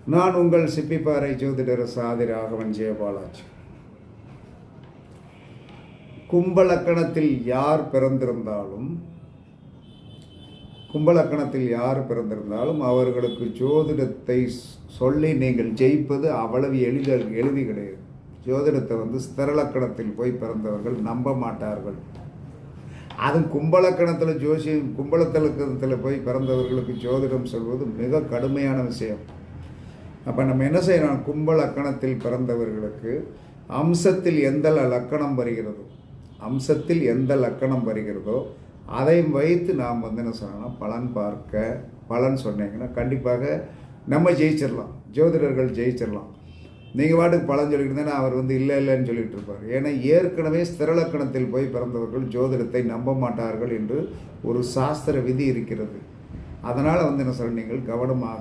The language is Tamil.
நான் உங்கள் சிப்பிப்பாறை ஜோதிடர் சாதி ராகவன் ஜெயபாலாஜி. கும்பலக்கணத்தில் யார் பிறந்திருந்தாலும் அவர்களுக்கு ஜோதிடத்தை சொல்லி நீங்கள் ஜெயிப்பது அவ்வளவு எளிது கிடையாது. ஜோதிடத்தை ஸ்திரலக்கணத்தில் போய் பிறந்தவர்கள் நம்ப மாட்டார்கள். அதுவும் கும்பலக்கணத்தில் போய் பிறந்தவர்களுக்கு ஜோதிடம் சொல்வது மிக கடுமையான விஷயம். அப்போ நம்ம என்ன செய்யணும்? கும்பலக்கணத்தில் பிறந்தவர்களுக்கு அம்சத்தில் எந்த லக்கணம் வருகிறதோ அதை வைத்து நாம் என்ன சொல்லணும்னா பலன் சொன்னீங்கன்னா கண்டிப்பாக நம்ம ஜெயிச்சிடலாம், ஜோதிடர்கள் ஜெயிச்சிடலாம். நீங்கள் பாட்டுக்கு பலன் சொல்லிக்கிட்டு அவர் இல்லைன்னு சொல்லிட்டு இருப்பார். ஏன்னா ஏற்கனவே ஸ்திரலக்கணத்தில் போய் பிறந்தவர்கள் ஜோதிடத்தை நம்ப மாட்டார்கள் என்று ஒரு சாஸ்திர விதி இருக்கிறது. அதனால் என்ன சொல்ல, நீங்கள் கவனமாக